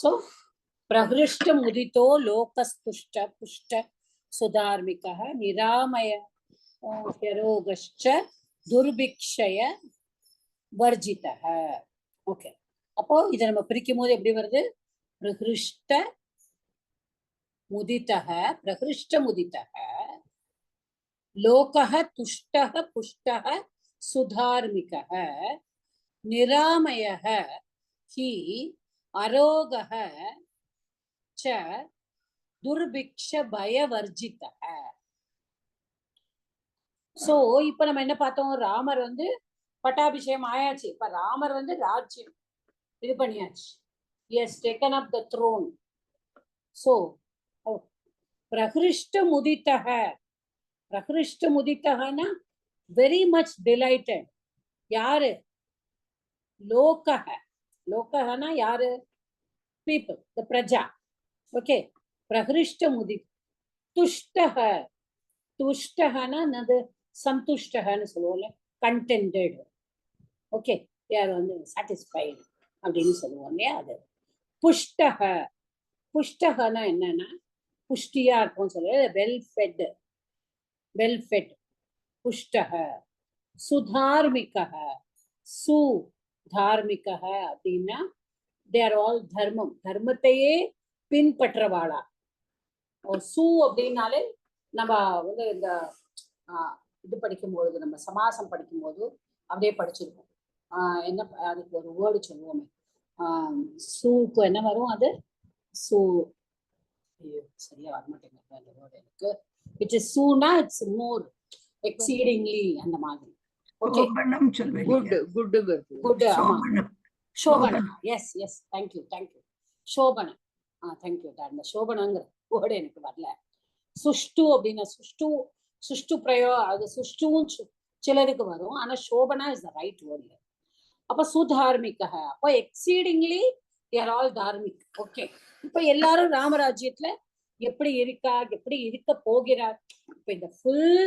So प्रहृष्ट मुदितो लोकस्तुष्ट पुष्ट सुधार्मिकः निरामय ह्यरोगश्च दुर्भिक्षय वर्जितः. Okay, அப்போ இதை நம்ம பிரிக்கும் போது எப்படி வருது? பிரகிருஷ்ட முதிதः பிரகிருஷ்ட முதிதः லோகः துஷ்டः புஷ்டः சுதார்மிகः நிராமயः ஹி அரோகः च दुर्भिक्ष भयवर्जितः. சோ இப்ப நம்ம என்ன பார்த்தோம்? ராமர் வந்து பட்டாபிஷேகம் ஆயாச்சு. இப்ப ராமர் வந்து ராஜ்யம் இது பண்ணியாச்சு. He has taken up the throne. So பிரகிருஷ்ட முதிதः பிரகிருஷ்ட முதிதஹனா very much delighted. யாரு? லோகஹ. லோகஹனா யாரு? people, the praja. Okay, பிரகிருஷ்ட முதி துஷ்டஹ. துஷ்டஹனா நது சந்துஷ்டஹன்னு சொல்லுவோம்ல, கண்டென்டட். ஓகே, யார் வந்து சாட்டிஸ்ஃபைடு அப்படின்னு சொல்லுவோம் இல்லையா, அது. புஷ்டஹ. புஷ்டஹனா என்னன்னா புஷ்டியா இருக்கும் சொல்ல, வெல் ஃபெட். வெல் ஃபெட் புஷ்டஹ. சுதார்மிகஹ. சு தார்மிகஹ அப்படின்னா they are all தர்மம், தர்மத்தையே பின்பற்றவாளா. சு அப்படின்னாலே நம்ம வந்து இந்த இது படிக்கும்போது, நம்ம சமாசம் படிக்கும்போது அப்படியே படிச்சிருக்கோம். என்ன அதுக்கு ஒரு வேர்டு சொல்லுவோமே, சூக்கு என்ன வரும்? அது சூ, சரியா வரமாட்டேங்க அந்த வேர்டு எனக்கு. இட் இஸ் சூனா இட்ஸ் மோர் எக்ஸீடிங்லி அந்த மாதிரி. Okay, good good good. ஆமா, Shobhana. Yes yes, thank you thank you. Shobhana, thank you. அந்த சோபனாங்கிற வேர்டு எனக்கு வரல. சுஷ்டு அப்படின்னா சுஷ்டு, சுஷ்டு பிரயோ, அது சுஷ்டுவும் சிலருக்கு வரும், ஆனா சோபனா இஸ் த ரைட் வேர்டு. அப்ப சுதார்மிக, அப்ப எக்ஸீடிங்லி they are all தார்மிக். ஓகே, இப்ப எல்லாரும் ராமராஜ்யத்துல எப்படி இருக்கா, எப்படி இருக்க போகிறார். இப்ப இந்த ஃபுல்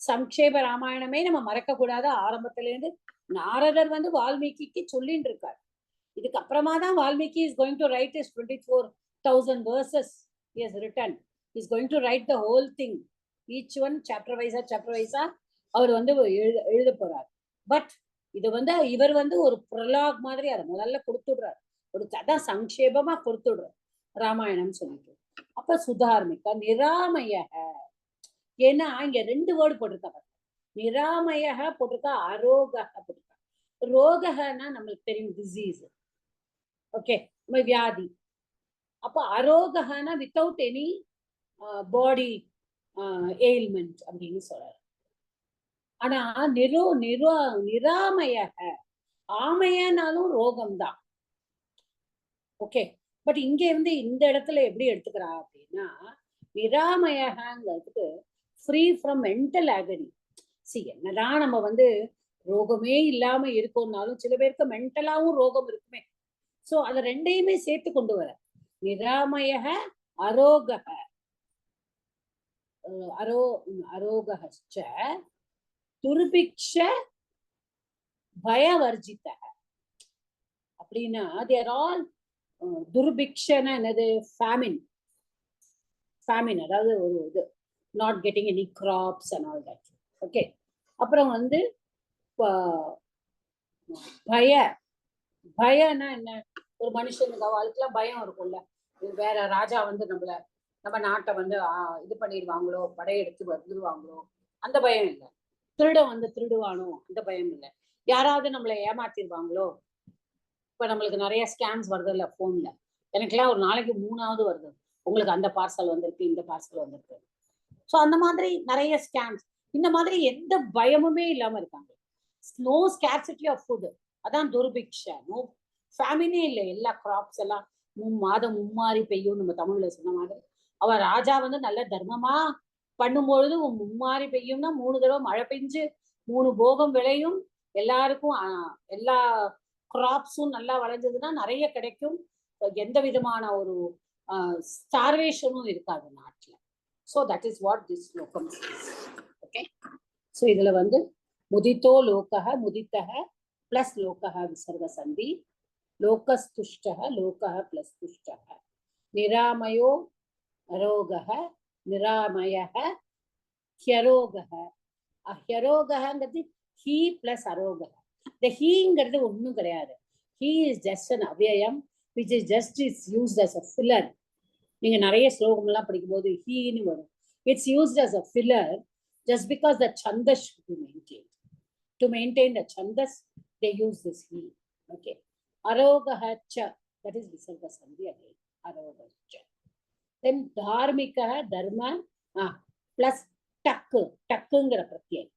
சம்க்ஷேப ராமாயணமே நம்ம மறக்க கூடாது. ஆரம்பத்துல இருந்து நாரதர் வந்து வால்மீகிக்கு சொல்லிட்டு இருக்கார். இதுக்கு அப்புறமா தான் Valmiki is going to write his 24,000 verses he has written. He is going to write the whole thing, each one chapter wise அவர் வந்து எழுத போறார். பட் இது வந்து இவர் வந்து ஒரு ப்ரொலாக் மாதிரி அதை முதல்ல கொடுத்துடுறார், ஒரு அதான் சங்கேபமா கொடுத்துடுறார் ராமாயணம் சொல்லிட்டு. அப்ப சுதார்மிகா நிராமய, ஏன்னா இங்க ரெண்டு வேர்டு போட்டிருக்காங்க. நிராமய போட்டிருக்கா, அரோக போட்டிருக்கா. ரோகனா நம்மளுக்கு தெரியும், டிசீஸ். ஓகே, வியாதி. அப்ப அரோகனா வித்தவுட் எனி பாடி எயில்மெண்ட் அப்படின்னு சொல்றாரு. ஆனா நிராமய, ஆமையனாலும் ரோகம்தான். ஓகே, பட் இங்க இருந்து இந்த இடத்துல எப்படி எடுத்துக்கிறா அப்படின்னா, நிராமயங்கிறதுக்கு ஃப்ரீ ஃப்ரம் மென்டல் ஆகனி. என்னதான் நம்ம வந்து ரோகமே இல்லாம இருக்கோம்னாலும் சில பேருக்கு மென்டலாவும் ரோகம் இருக்குமே. சோ அத ரெண்டையுமே சேர்த்து கொண்டு வர. நிராமய அரோக அரோகச்ச துர்பிக்ஷ பயவர்ஜித அப்படின்னா they are all துர்பிக்ஷனா என்னது? ஃபேமின். ஃபேமின் அதாவது ஒரு இது, not getting any crops and all that. Okay, அப்புறம் வந்து பய. பயம்னா என்ன? ஒரு மனுஷனுக்கு அவளுக்குலாம் பயம் இருக்கும்ல, வேற ராஜா வந்து நம்ம நாட்டை வந்து இது பண்ணிடுவாங்களோ, படையெடுத்து வந்துடுவாங்களோ, அந்த பயம் இல்லை. திருடன் வந்து திருடுவானோ, அந்த பயம் இல்லை. யாராவது நம்மளை ஏமாத்திடுவாங்களோ, இப்ப நம்மளுக்கு நிறைய ஸ்கேம்ஸ் வருது இல்ல போன்ல. எனக்குலாம் ஒரு நாளைக்கு 3ஆவது வருது, உங்களுக்கு அந்த பார்சல் வந்திருக்கு, இந்த பார்சல் வந்திருக்கு. ஸோ அந்த மாதிரி நிறைய ஸ்கேம்ஸ். இந்த மாதிரி எந்த பயமுமே இல்லாம இருக்காங்க. நோ ஸ்கேர்சிட்டி ஆஃப் ஃபுட், அதான் துர்பிக்ஷ. நோ ஃபேமினே இல்லை, எல்லா கிராப்ஸ் எல்லாம் மாதம் மும்மாறி பெய்யும் நம்ம தமிழ்ல சொன்ன மாதிரி. அவ ராஜா வந்து நல்ல தர்மமா பண்ணும்பொழுது மும்மாறி பெய்யும்னா 3 தடவை மழை பெஞ்சு 3 போகம் விளையும், எல்லாருக்கும் எல்லா கிராப்ஸும் நல்லா விளைஞ்சதுன்னா நிறைய கிடைக்கும். எந்த விதமான ஒரு ஸ்டார்வேஷனும் இருக்காது நாட்டுல. So that is what this ஸ்லோகம் says. ஓகே, ஸோ இதுல வந்து முதித்தோ லோகஹ, முதித்தஹ பிளஸ் லோகஹ விசர்க சந்தி. लोकस्तुष्टः लोकः प्लस तुष्टः निरामयो अरोगः निरामयः ह्यरोगः ह्यरोगहங்கிறது he plus அரோகः the heங்கிறது ஒண்ணும் கிடையாது he is just an அவ்யயம் which is just is used as a filler நீங்க நிறைய ஸ்லோகம் எல்லாம் படிக்கும்போது he ன்னு வரும் it's used as a filler just because the chandas should be maintained to maintain the chandas they use this he okay arogah cha that is visarga sandhi again arogah cha then dharmika dharma plus டக்குங்கிற பிரத்யம்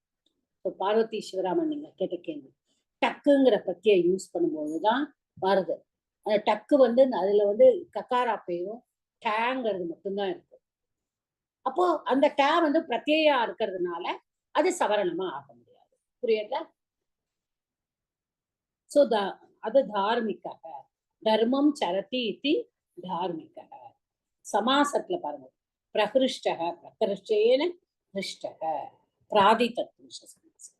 இப்போ பார்வதி சிவராமன் நீங்க கேட்ட கேள்வி டக்குங்கிற பிரத்யை use பண்ணும்போதுதான் வருது அந்த டக்கு வந்து அதுல வந்து கக்காரா பேரும் டேங்கிறது மட்டும்தான் இருக்கு அப்போ அந்த டே வந்து பிரத்யா இருக்கிறதுனால அது சவரணமா ஆக முடியாது புரியுதா சோ அது தார்மிக தர்மம் சரதி இது தார்மிக சமாசத்துல பாருங்க பிரகிருஷ்டக பிரகிருஷ்டேன हृष्टः प्रादितत्पुरुषसमासः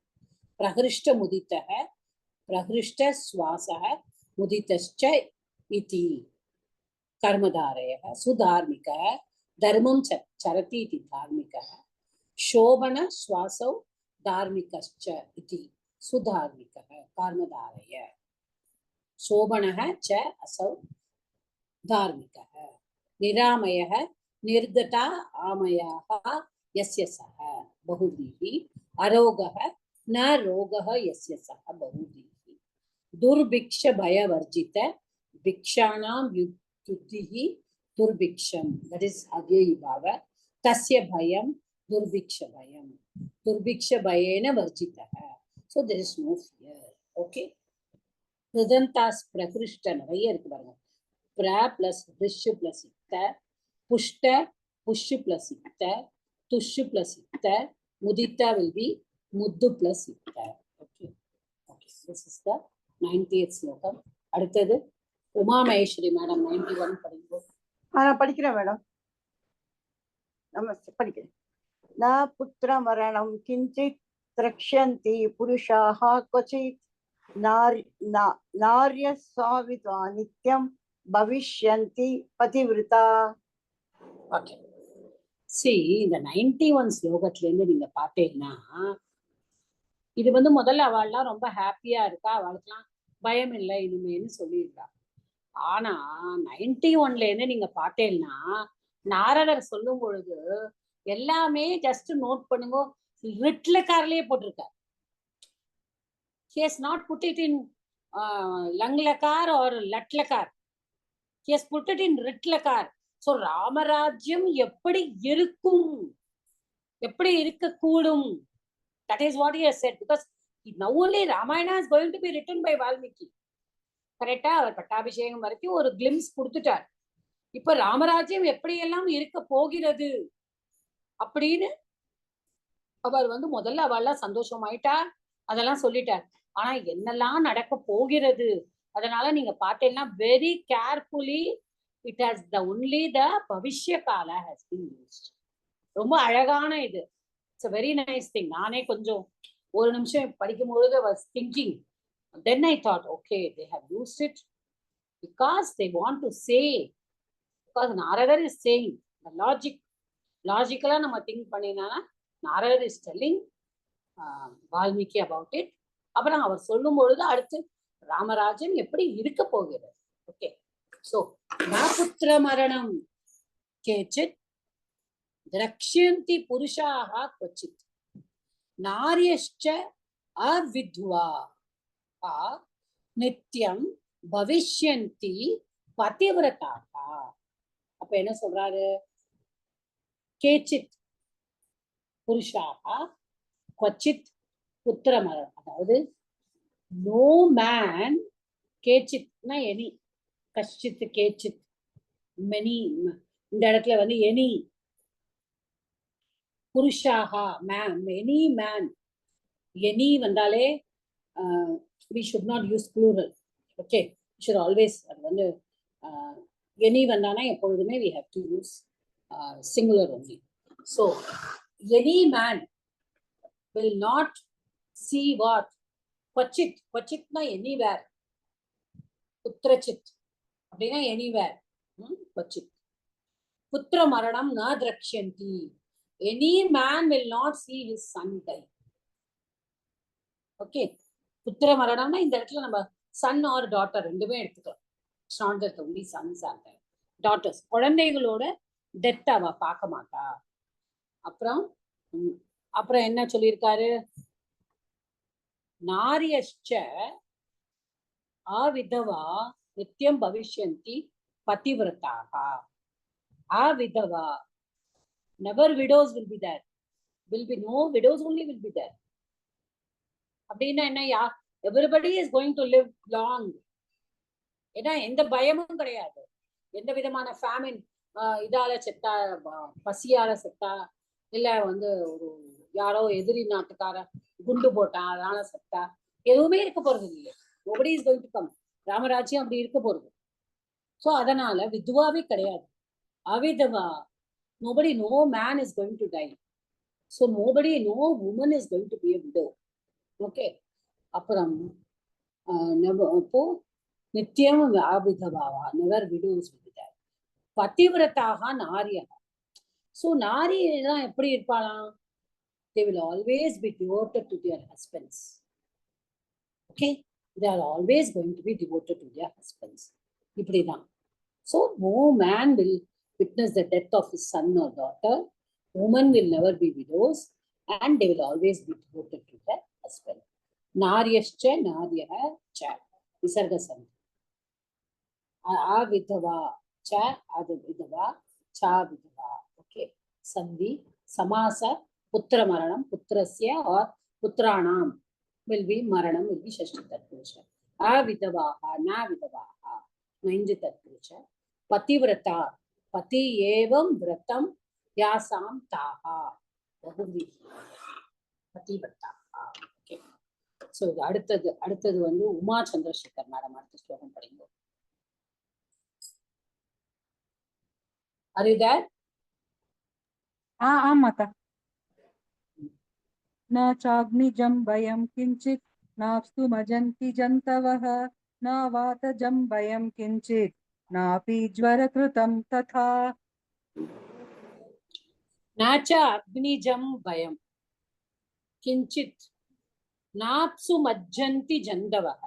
प्रहृष्टमुदितः प्रहृष्टश्वासः मुदितश्च इति कर्मधारयः सुधार्मिकः धर्मं चरति इति धार्मिकः शोभनश्वासौ धार्मिकश्च इति सुधार्मिकः कर्मधारय शोभनः च असौ धार्मिकः निरामयः निर्गता आमयाः यस्य सः बहुव्रीहि अरोगः न रोगः यस्य सः बहुव्रीहि दुर्भिक्ष भयवर्जित भिक्षाणां युद्धिः दुर्भिक्षं that is अव्ययी भाव तस्य भयं दुर्भिक्ष भयं दुर्भिक्ष भयेन वर्जितः so there is no fear okay ridhantas prakrishta நிறைய இருக்கு பாருங்க pra plus rish plus itta pushta push plus itta tush plus itta mudita will be muddu plus itta okay this is the 90th slokam அடுத்தது Uma Maheswari madam 91 படிக்கும்போது நான் படிக்கிறேன் madam நமஸ்தே படிக்கிறேன் ந புத்திர மரணம் கிஞ்சித் திரக்ஷந்தி புருஷாः क्वचित् नार्य स्वावित्वा नित्यं भविष्यन्ति பதிவிருதா ஓகே see இந்த 91 ஸ்லோகத்துல இருந்து நீங்க பாத்தீங்கன்னா இது வந்து முதல்ல அவள்லாம் ரொம்ப ஹாப்பியா இருக்கா அவளுக்குலாம் பயம் இல்லை இனிமேன்னு சொல்லியிருக்கா ஆனா 91ல இருந்து நீங்க பாத்தீங்கன்னா நாரதர் சொல்லும் பொழுது எல்லாமே ஜஸ்ட் நோட் பண்ணுங்க ரிட்லக்கார்லயே போட்டிருக்கார் he has not put it in langlakar or latlakar he has put it in ritlakar so ராமராஜ்யம் எப்படி இருக்கும் எப்படி இருக்கக்கூடும் that is what he has said because now only Ramayana is going to be written by Valmiki கரெக்டா அவர் பட்டாபிஷேகம் வரைக்கும் ஒரு glimpse கொடுத்துட்டார் இப்ப ராமராஜ்யம் எப்படி எல்லாம் இருக்க போகிறது அப்படின்னு அவர் வந்து முதல்ல அவள்லாம் சந்தோஷமாயிட்டா அதெல்லாம் சொல்லிட்டார் ஆனா என்னெல்லாம் நடக்க போகிறது அதனால நீங்க பார்த்தீங்கன்னா very carefully it has the only the பவிஷ்ய கால ஹஸ் பீன் யூஸ்ட் ரொம்ப அழகான இது it's a very nice thing நானே கொஞ்சம் ஒரு நிமிஷம் படிக்கும்பொழுது was thinking then I thought okay they have used it because they want to say because Narada is saying the logically நம்ம திங்க் பண்ணினா Narada is telling Valmiki about it அப்புறம் அவர் சொல்லும் பொழுது அடுத்து ராமராஜன் எப்படி இருக்க போகிறது ஓகே சோ புத்திர மரணம் கேச்சித் திரக்ஷயந்தி புருஷாः क्वचित् நார்யश्च அவித்வா நித்யம் பவிஷ்யந்தி பதிவிரதாக அப்ப என்ன சொல்றாரு கேச்சித் புருஷாக क्वचित् புத்திர மரணம் அதாவது நோ மேன் கேச்சித்னா எனி கஷ்டித் கேச்சித் மெனி இந்த இடத்துல வந்து எனி புருஷாக எனி மேன் எனி வந்தாலே we should not use plural okay we should always அது வந்து எனி வந்தானா எப்பொழுதுமே we have to use singular only so any man will not see what Kvachit na anywhere புத்திரச்சித் அப்படின்னா anywhere, கொச்சித். புத்திர மரணம் ந திரக்ஷந்தி, any man will not see his son die. Okay, புத்திர மரணம்னா இந்த இடத்துல நம்ம சன் ஆர் டாட்டர் ரெண்டுமே எடுத்துக்கலாம். It's not that only sons R daughters. குழந்தைகளோட டெத் அவ பார்க்க மாட்டா. அப்புறம் அப்புறம் என்ன சொல்லியிருக்காரு, நாரியஷ்ச ஆவிதவா நித்தியம் பவிஷ்யந்தி பதிவிரதாக. ஆவிதவா, never widows will be there, will be no widows only will be there. அப்படின்னா என்ன, everybody is going to live long. ஏன்னா எந்த பயமும் கிடையாது, எந்த விதமான ஃபேமின் இதால செத்தா, பசியால செத்தா, இல்ல வந்து ஒரு யாரோ எதிரி நாட்டுக்கார குண்டு போட்டான் அதனால செத்தா, எதுவுமே இருக்க போறது இல்லை. nobody is going to come. ராமராஜ்யம் அப்படி இருக்க போறது. சோ அதனால வித்வாவே கிடையாது. அவிதவா, nobody, no man is going to die. So nobody, no woman is going to be a widow. Okay. அப்புறம் அப்போ நித்தியம் ஆவிதவாவா, never widows will be there. பதிவிரதாக நாரியா. So நாரி எல்லாம் எப்படி இருப்பாளாம், they will always be devoted to their husbands. Okay, they are always going to be devoted to their husbands. இப்படிதான். So no man will witness the death of his son or daughter. Women will never be widows and they will always be devoted to their husband. Naryascha naryah cha visarga sandhi. Avidava cha avidava cha vidava. Okay, sandhi samasa putra maranam, putrasya or putranam will be maranam, will be shashti tatpurusha. Avidavaha na vidavaha nainji tatpurusha. Pativrata, pati evam vratam yasam taha bahuvidi. Pativrata. Okay. So அடுத்தது வந்து Uma Chandrasekhar madam அடுத்த ஸ்லோகம் படிங்க. Are you there? ஆமாக்கா. न चाग्निजं भयं किञ्चित् नास्तु मजन्ति जन्तवः न वातजं भयं किञ्चित् नापि ज्वरकृतं तथा. न च अग्निजं भयं किञ्चित् नाप्सु मज्जन्ति जन्तवः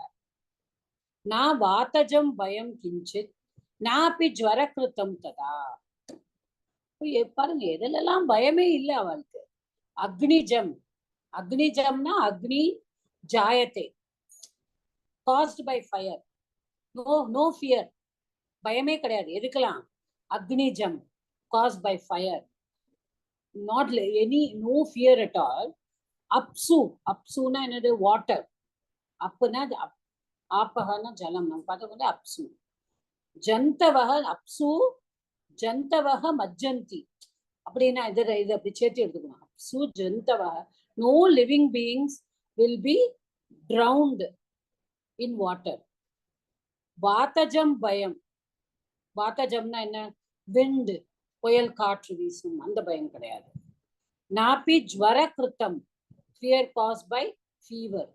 न वातजं भयं किञ्चित् नापि ज्वरकृतं तथा. பாருங்க, எதெல்லாம் பயமே இல்லை அவளுக்கு. அக்னிஜம், அக்னிஜம்னா அக்னி ஜாயத்தே, caused by fire. No fear, பயமே கிடையாது. எதுக்கெல்லாம் அக்னிஜம், caused by fire, not any, no fear at all. அப்சு, அப்சுனா என்னது, வாட்டர். அப்புனா ஆப்பகனா ஜலம், நம்ம பார்த்தோம் அப்சு. ஜந்தவக, அப்சு ஜந்தவக மஜ்ஜந்தி அப்படின்னா இதை அப்படி சேர்த்து எடுத்துக்கணும். அப்சு ஜந்தவக, no living beings will be drowned in water. வாத்தஜம் பயம், வாத்தஜம்னா என்ன, wind, புயல் காற்று வீசும், அந்த பயம் கிடையாது. நாபி ஜ்வர கிருத்தம், fear caused by fever,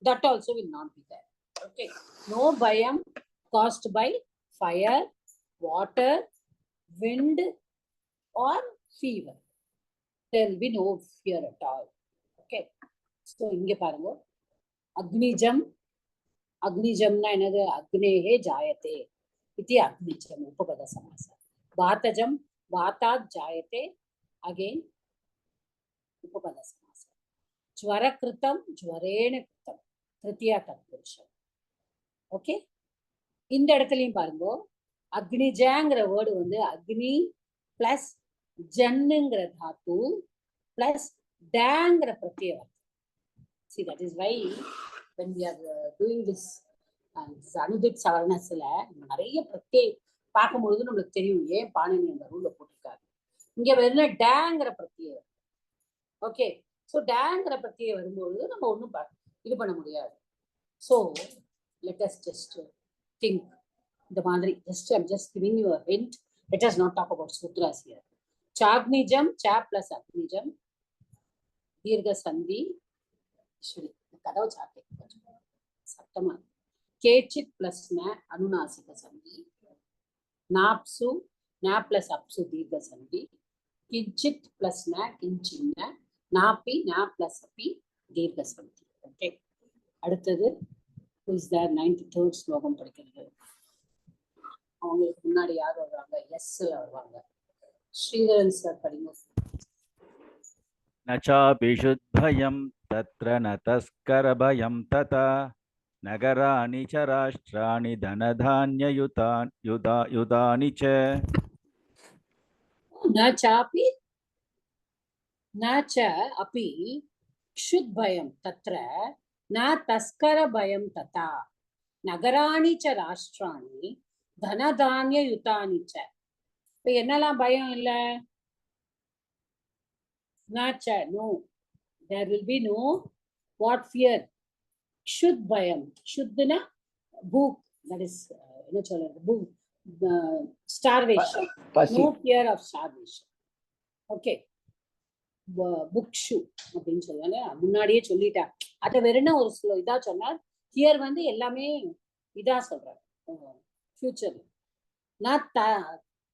that also will not be there. Okay, no bayam caused by fire, water, wind or fever. There will be no fear at all. Okay, so inge பாருங்க, அக்னிஜம், அக்னிஜம்னா என்னது, அக்னேஹே ஜாயதே இதி அக்னிஜம் உபபத சமாச. வாத்தஜம், வாத்தாத் ஜாயதே, again உபபத சமாச. ஜ்வரகிருத்தம், ஜ்வரேன கிருத்தம், திருத்தியா தத்புருஷம். Okay, இந்த இடத்துலயும் பாருங்க, அக்னிஜங்கிற word வந்து அக்னி plus ஜன்னுங்கிற தாத்து பிளஸ் டேங்கிற பிரத்யேகம். See, that is why when we are doing this அனுதித் சவர்ணஸ்ல நிறைய பிரத்யே பார்க்கும்பொழுது நம்மளுக்கு தெரியும் ஏன் பாணினி அந்த ரூல்ல போட்டிருக்காரு. இங்க வெறும் டேங்கிற பிரத்யேகம். ஓகே, ஸோ டேங்கிற பிரத்யேகம் வரும்பொழுது நம்ம ஒன்றும் இது பண்ண முடியாது. So let us just think இந்த மாதிரி. I'm just giving you a hint. Let us not talk about sutras here. Chagnijam, cha plus agnijam, dirgha sandhi, shri. கதவு சாட்டை சத்தமா. கேச்சித் பிளஸ் ந அனுநாசிக சந்தி, நாப்சு ந பிளஸ் அப்சு தீர்க்க சந்தி, கிஞ்சித் பிளஸ் ந கிஞ்சின்ன, நாப்பி ந பிளஸ் அப்பி தீர்க்க சந்தி. ஓகே, அடுத்தது 93rd ஸ்லோகம் படிக்கிறது. அவங்களுக்கு முன்னாடி யார் வருவாங்க? எஸ்ல வருவாங்க. ஸ்ரீதரன் சார் படிங்க. நச்சாபிஷுத்பயம் தத்ர ந தஸ்கரபயம் ததா நகராணி ச ராஷ்டிராணி தனதான்யயுதானி ச. न चापि न च अपि क्षुद्भयं तत्र न तस्करभयं तथा नगराणि च राष्ट्राणि धनधान्ययुतानि च. இப்ப என்னெல்லாம் பயம் இல்ல? न च, no, there will be no what fear. क्षुद्भयं, क्षुद्ना भूக், that is என்ன சொல்றது, भूக், starvation, no fear of starvation. Okay, புக்ஷு அப்படின்னு சொல்லுவாங்க. முன்னாடியே சொல்லிட்டா, அத வெறும் ஒரு இதா சொன்னார். ஹியர் வந்து எல்லாமே இதா சொல்றாரு ஃபியூச்சர். நான்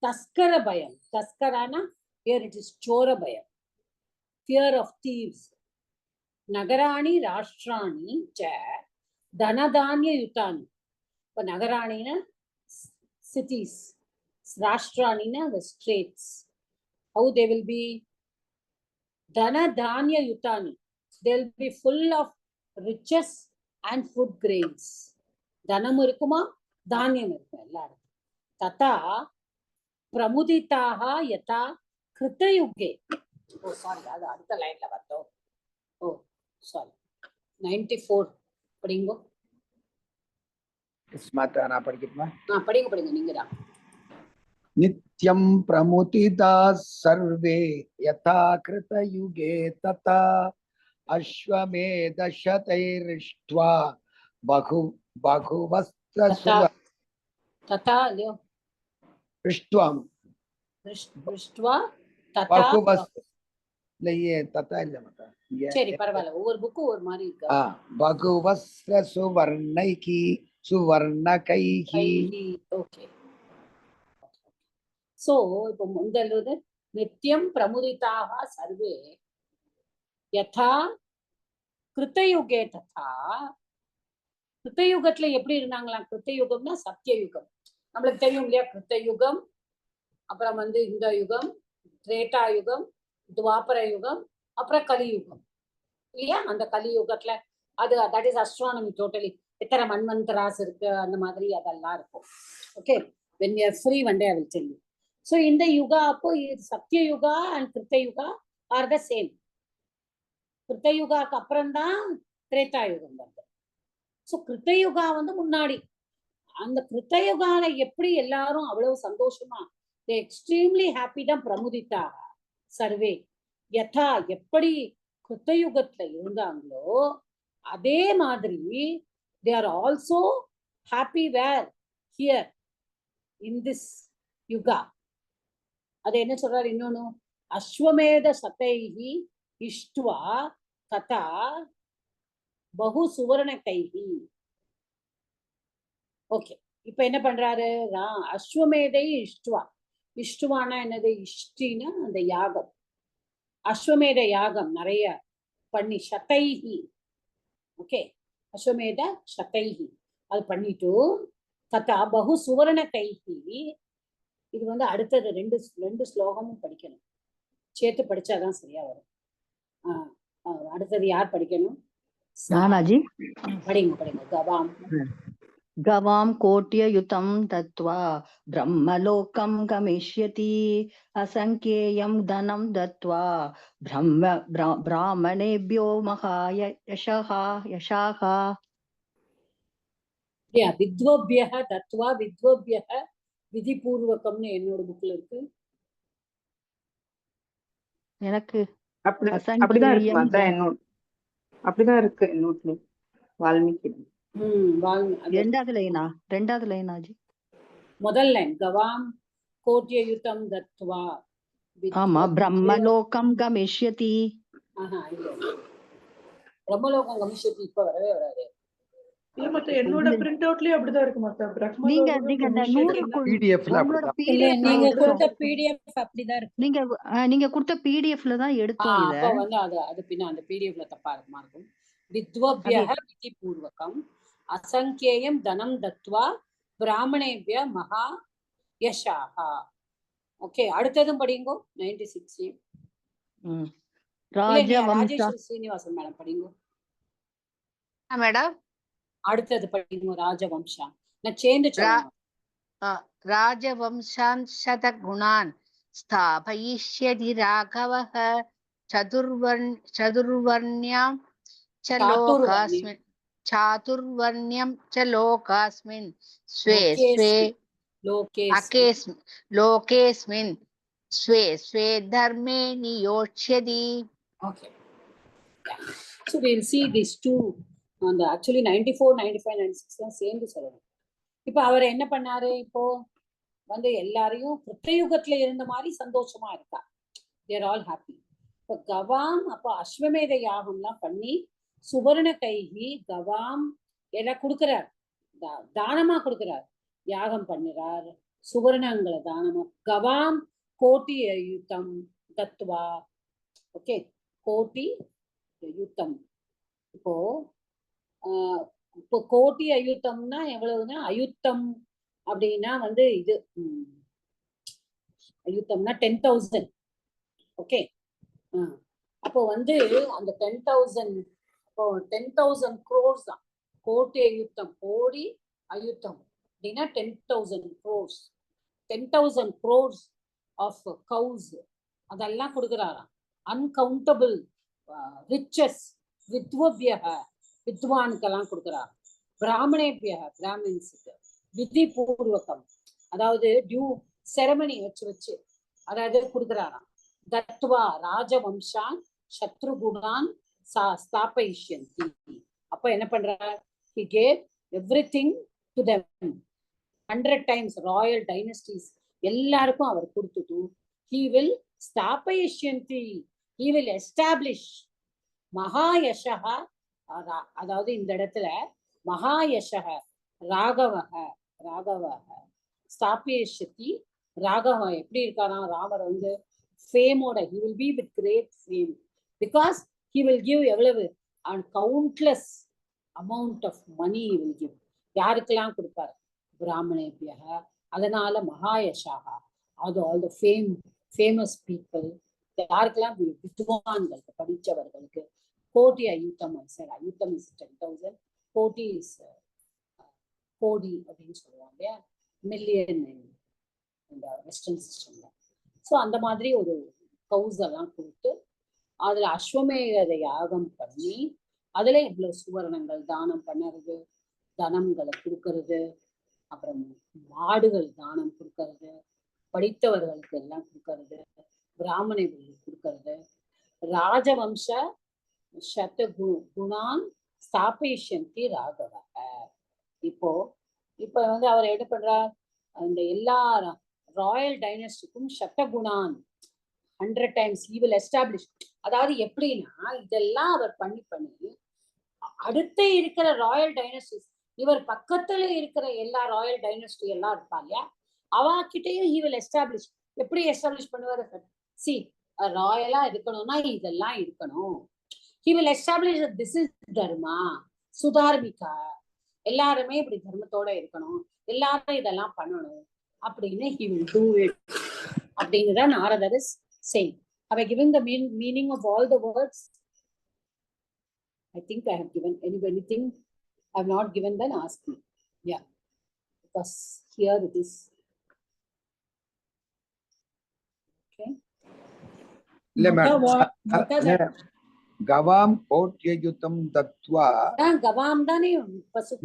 தஸ்கர பயம், தஸ்கரானா ஹியர் இட் இஸ் சோர பயம், ஃபியர் ஆஃப் தீவ்ஸ். நகராணி ராஷ்டிராணி ச தனதானிய யுத்தானி. இப்ப நகராணினா cities, ராஷ்டிராணினா the states. How they will be? Dhanadhanya yutani. They will be full of riches and food grains. Dhanam irukuma, dhanyam irukkum ella. Tata pramuditaha yata kritayuge. Oh sorry, adu adutha line la vato. Oh sorry, 94 padingo. स्माता ना படிக்கட்டுமா? படிங்க நீங்க தான். नित्यं प्रमुदिता सर्वे यथा कृतयुगे तथा अश्वमेधशतैरिष्ट्वा बहुवस्त्रसुव तथा लियो इष्ट्वा दृष्ट्वा तथा बहुवस्त्र नहीं है, तथा இல்ல மத்த. சரி பரவாயில்லை, ஒவ்வொரு புக்கு ஒரு மாதிரி இருக்கு. बहुवस्त्रसुवर्णैः सुवर्णकैः. ஓகே, சோ இப்போ முதல்வது நித்தியம் பிரமுதிதாக சர்வே யதா கிருத்தயுகே ததா. கிருத்தயுகத்துல எப்படி இருந்தாங்களாம்? கிருத்தயுகம்னா சத்தியயுகம், நம்மளுக்கு தெரியும் இல்லையா? கிருத்தயுகம், அப்புறம் வந்து இந்த யுகம், திரேதா யுகம், துவாபர யுகம், அப்புறம் கலியுகம் இல்லையா? அந்த கலியுகத்துல அது தட் இஸ் அஸ்ட்ரானமி டோட்டலி. எத்தனை மன்வந்தராஸ் இருக்கு அந்த மாதிரி அதெல்லாம் இருக்கும். Okay, when we are free one day I will tell you. So இந்த யுகா, அப்போ சத்திய யுகா அண்ட் கிருத்த யுகா ஆர் த சேம். கிருத்த யுகாக்கு அப்புறம் தான் திரேதா யுகம் வருது. ஸோ கிருத்த யுகா வந்து முன்னாடி. அந்த கிருத்த யுகால எப்படி எல்லாரும் அவ்வளவு சந்தோஷமா, எக்ஸ்ட்ரீம்லி ஹாப்பி தான் பிரமுதித்தா சர்வே யதா, எப்படி கிருத்த யுகத்துல இருந்தாங்களோ அதே மாதிரி they are also happy where here in this yuga. அது என்ன சொல்றாரு இன்னொன்னு? அஸ்வமேத சதைஹி இஷ்டுவா ததா பகு சுவர்ண கைஹி. ஓகே, இப்ப என்ன பண்றாரு? அஸ்வமேதை இஷ்டுவா. இஷ்டுவானா என்னது? இஷ்டினா அந்த யாகம், அஸ்வமேத யாகம் நிறைய பண்ணி, சதைஹி. ஓகே, அஸ்வமேத சதைஹி அது பண்ணிட்டு ததா பகு சுவர்ண கைஹி. இது வந்து அடுத்தது ரெண்டு ஸ்லோகமும் படிக்கணும், சேர்த்து படிச்சாதான் சரியா வரும். அடுத்தது யார் படிக்கணும்? நானாஜி படிங்க. கவாம் गवां कोट्ययुतं दत्त्वा ब्रह्मलोकं गमिष्यति असंख्येयं धनं दत्त्वा ब्राह्मणेभ्यो महायशः यशाः. வித்வபியः தத்வா வித்வபியः விதிபூர்வகம்னு என்னோட புக்ல இருக்கு. எனக்கு அப்படிதான் இருக்கு. அதான் என்னோட அப்படிதான் இருக்கு நோட்ல. வால்மீகி ரெண்டாவது லைனாஜி. முதல் லைன் கவாம் கோட்யயுதம் தத்வா. ஆமா, பிரம்மலோகம் கமிஷ்யதி. இல்ல, பிரம்மலோகம் கமிஷ்யதி இப்ப வரவே வராது. இல்ல மத்த என்னோட பிரிண்ட் அவுட்லயே அப்படிதான் இருக்கு மத்த பிரம்ம நீங்க லோகம் நீங்க அந்த பிரம்ம 100 பிடிஎஃப்ல உங்களோட அப்படிதான் இல்ல பிடிஎஃப்ல நீங்க எடுத்தோம் கொடுத்த பிடிஎஃப் அப்படிதான் இருக்கு. நீங்க கொடுத்த பிடிஎஃப்ல தான் எடுத்தோம் இத. அப்ப வந்து அது பின்ன அந்த பிடிஎஃப்ல தப்பா இருக்குமா இருக்கும். வித்வபியஹ விதி பூர்வகம் அசங்கேயம் தனம் தத்வா பிராமணேபிய மகா யஷாஹா. ஓகே, அடுத்ததும் படிங்கோ. 96. ராஜேஸ்வரி ஸ்ரீனிவாசன் மேடம் படிங்கோ. மேடம் அடுத்தது படிங்கோ ராஜவம்சா. நான் சேர்ந்து சொல்றேன். ராஜவம்சான் சதகுணான் ஸ்தாபயிஷ்யதி ராகவஹ சதுர்வர்ண்யம் ச லோகாஸ்மின் சாதுர்வர்ண்யம் ச லோகாஸ்மின் ஸ்வே ஸ்வே லோகேஸ்மின் ஸ்வே ஸ்வே தர்மே நியோட்சதி. Okay. Yeah. So we'll see these two on the actually 94, 95, 96 தான் சேர்ந்து சொல்லணும். இப்போ அவர் என்ன பண்ணாரு, இப்போ வந்து எல்லாரையும் கிருத்தயுகத்துல இருந்த மாதிரி சந்தோஷமா இருக்கா. தேர் ஆல் ஹாப்பி. இப்போ கவாம் அப்போ அஸ்வமேத யாகம்லாம் பண்ணி சுவர்ண கைகி கவாம் எல்லாம் கொடுக்குறார், தானமா கொடுக்குறார், யாகம் பண்ணுறார், சுவர்ணங்களை தானமா. கவாம் கோட்டி யுத்தம் தத்துவா. ஓகே, கோட்டி யுத்தம். இப்போ இப்போ கோட்டி அயுத்தம்னா எவ்வளவுன்னா, அயுத்தம் அப்படின்னா வந்து இது அயுத்தம்னா 10,000. ஓகே, அப்போ வந்து அந்த 10,000 இப்போ 10,000 crores தான் கோட்டி அயுத்தம். கோடி அயுத்தம் அப்படின்னா 10,000 crores. 10,000 crores ஆஃப் கவுஸ் அதெல்லாம் கொடுக்குறாராம். Uncountable riches. வித்வபியக வித்வானுக்கெல்லாம் கொடுக்குறார். பிராமணேபியக பிராமின்ஸுக்கு. விதி பூர்வகம் அதாவது டியூ செரமனி வச்சு அதாவது கொடுக்குறாராம். தத்வா ராஜவம்சான் சத்ருகுணான் ஸ்தாபயிஷ்யந்தி. அப்ப என்ன பண்றார், he gave everything to them 100 times. Royal dynasties எல்லாருக்கும் அவர் கொடுத்துட்டு he will ஸ்தாபயிஷ்யந்தி, he will establish மகாயஷக. அதாவது இந்த இடத்துல மகாயஷக ராகவக ஸ்தாபயிஷ்யதி. ராகவ எப்படி இருக்காராம், ராமர் வந்து ஃபேமோட, he will be with great fame because he will give எவ்வளவு and countless amount of money he will give. யாருக்கெல்லாம் கொடுப்பாரு, பிராமணேபியக. அதனால மகாயஷாக, அது all the famous people. யாருக்கெல்லாம், வித்வான்களுக்கு படித்தவர்களுக்கு. கோடி அயுத்தம் சார், அயுத்தம் இஸ் 10,000, கோடி இஸ் கோடி அப்படின்னு சொல்லுவாங்க, மில்லியன் இந்த வெஸ்டர்ன் சிஸ்டம்ல. ஸோ அந்த மாதிரி ஒரு கவுஸ் எல்லாம் கொடுத்து அதுல அஸ்வமேத யாகம் பண்ணி அதுல இவ்வளவு சுவர்ணங்கள் தானம் பண்ணுறது, தனங்களை கொடுக்கறது, அப்புறம் மாடுகள் தானம் கொடுக்கறது, படித்தவர்களுக்கு எல்லாம் கொடுக்கறது, பிராமணர்களுக்கு கொடுக்கறது. ராஜவம்ச சதகுணான் ஸ்தாபயிஷ்யந்தி ராகவ. இப்போ வந்து அவர் என்ன பண்றார், அந்த எல்லா Royal டைனஸ்டிக்கும் சதகுணான் 100 times he will establish. அதாவது எப்படின்னா இதெல்லாம் அவர் பண்ணி அடுத்த இருக்கிற ராயல் டைனஸ்டிஸ், இவர் பக்கத்துல இருக்கிற எல்லா ராயல் டைனஸ்டி எல்லாம் இருப்பா இல்லையா, அவாக்கிட்டையும் he will establish. எப்படி எஸ்டாப்ளிஷ் பண்ணுவார், சி ராயலா இருக்கணும்னா இதெல்லாம் இருக்கணும். he will establish that this is dharma, சுதார்மிகா, எல்லாருமே இப்படி தர்மத்தோட இருக்கணும், எல்லாரும் இதெல்லாம் பண்ணணும் அப்படின்னு he will do it அப்படின்னு தான் நாரதர் is saying. Have I given the meaning of all the words? I think I have given. Anything I have not given, then ask me. Yeah, because here it is. Okay. இல்ல madam, Kalam கோட்யயுத்தம் Tattva. Kalam தானே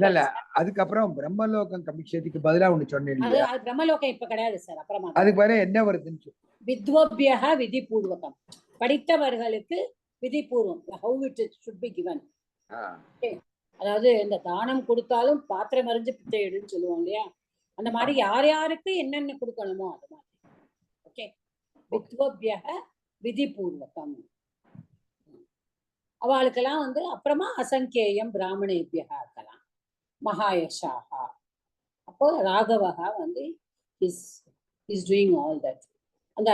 இல்ல அதுக்கப்புறம் பிரம்மலோகம் கமிஷதிக்கு பதிலா ஒண்ணு சொன்னேன். பிரம்மலோகம் இப்ப கிடையாது சார், அப்புறமா அதுக்கு வேற என்ன வருதுன்னு சொல்லு. வித்வபியக விதி பூர்வகம், படித்தவர்களுக்கு விதி பூர்வம், how it should be given. அதாவது இந்த தானம் கொடுத்தாலும் பாத்திரம் அறிஞ்சு பிச்சை எடுன்னு சொல்லுவோம் இல்லையா, அந்த மாதிரி யார் யாருக்கு என்னென்ன கொடுக்கணுமோ அது மாதிரி. ஓகே, வித்வபியக விதி பூர்வகம். அவளுக்கெல்லாம் வந்து அப்புறமா அசங்கேயம் பிராமணேபியக இருக்கலாம். மகாயஷாகா. அப்போ ராகவகா வந்து இஸ் டூயிங் ஆல் தட். அந்த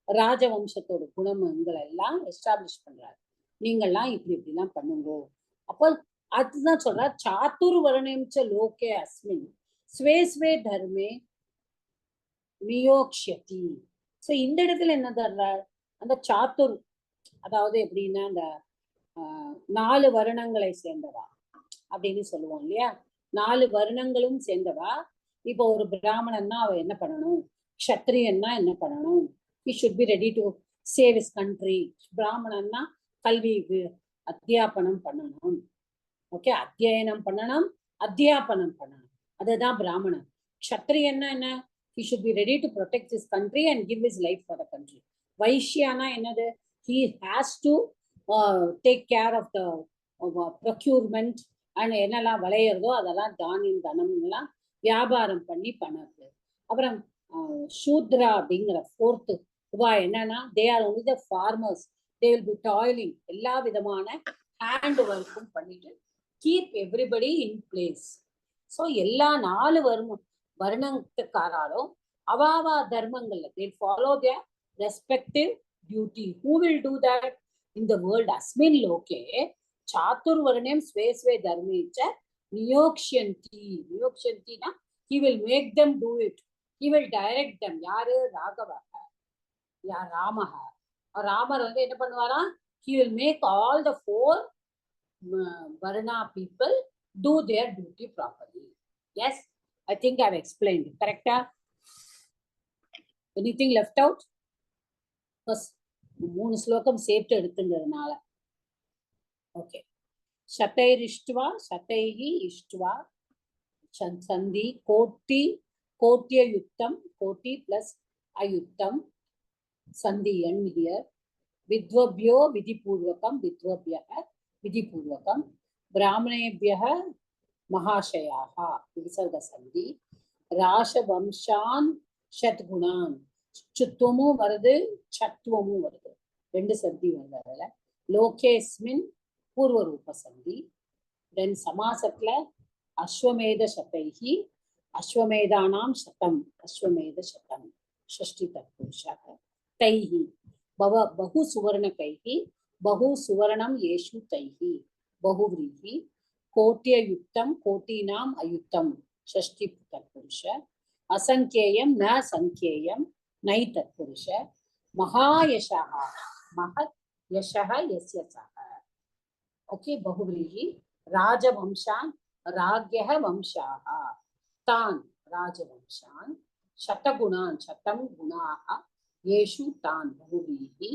ராஜவம்சத்தோட குணங்களை எல்லாம் எஸ்டாப்ளிஷ் பண்றாரு. நீங்கள்லாம் இப்படி இப்படிலாம் பண்ணுங்க. அப்போ அதுதான் சொல்றார், சாத்துர் வர்ணேச்ச லோகே அஸ்மின் ஸ்வே ஸ்வே தர்மே நியோக்ஷதி. சோ இந்த இடத்துல என்ன தர்றார், அந்த சாத்துர், அதாவது எப்படின்னா அந்த 4 வருணங்களை சேர்ந்தவா அப்படின்னு சொல்லுவோம் இல்லையா, 4 வருணங்களும் சேர்ந்தவா. இப்போ ஒரு பிராமணன்னா அவ என்ன பண்ணணும், க்ஷத்ரியன்னா என்ன பண்ணணும், he should be ready to save his country. பிராமணன்னா கல்வி அத்தியாபனம் பண்ணணும். ஓகே, அத்தியனம் பண்ணணும், அத்தியாபனம் பண்ணணும், அதுதான் பிராமணன். க்ஷத்ரியன்னா என்ன, he should be ready to protect his country and give his life for the country. வைஷ்யானா என்னது, he has to take care of the procurement and என்னெல்லாம் விளையிறதோ அதெல்லாம் தானியம் தனம் எல்லாம் வியாபாரம் பண்ணி பண்ணது. அப்புறம் சூத்ரா அப்படிங்கிற 4th ரூபா என்னன்னா, they are only the farmers, they will be toiling, எல்லா விதமான ஹேண்ட் ஒர்க்கும் பண்ணிட்டு keep everybody in place. So எல்லா 4 வருணத்துக்காராலும் அவாவா தர்மங்கள்ல they follow their respective duty. Who will do that in the world? Asmin loke chatur varnem sve sve dharmecha niyokshanti. Niyokshanti na, he will make them do it, he will direct them. Yaru Ragavaha, ya Ramaha. Ramar வந்து என்ன பண்ணுவாரா, he will make all the 4 varna people do their duty properly. Yes, I think I have explained. Correct? Anything left out? First 3 ஸ்லோகம் சேர்த்து எடுத்துங்கிறதுனால. Okay, சதைரிஷ்டுவா சதைஹி இஷ்டுவா சந்தி கோட்டி கோட்டிய யுக்தம், கோட்டி plus அயுக்தம் சந்தி எண் ஹியர். வித்வபியோ விதிபூர்வகம், வித்வபியः விதிபூர்வகம். பிராமணேபியः மகாஷயாः விசர்க சந்தி. ராஷவம்சான் ஷத்குணான், சுத்துவமும் வருது சத்துவமும் வருது, 2 சந்தி வருது அதுல. லோகேஸ்மின் பூர்வரூப சந்தி. தென் சமாசத்துல அஸ்வமேத சதைஹி, அஸ்வமேதானாம் சதம், அஸ்வமேத சதம் ஷஷ்டி தத்புருஷः. தைஹி பகு சுவர்ண கைஹி, பகு சுவர்ணம் ஏஷு தைஹி பகுவ்ரீஹி. கோட்டிய யுக்தம் கோட்டீனாம் அயுக்தம் ஷஷ்டி தத்புருஷ. அசங்கேயம் ந சங்கேயம் நை தத்புருஷ. மகாயஷः மகத் யஷः யஸ்ய சஹ. ஓகே, பகுவ்ரீஹி. ராஜவம்சான் ராஜ்யः வம்சாः தான் ராஜவம்சான். சதகுணான் சதம் குணாः येषु तान् बहुव्रीहि.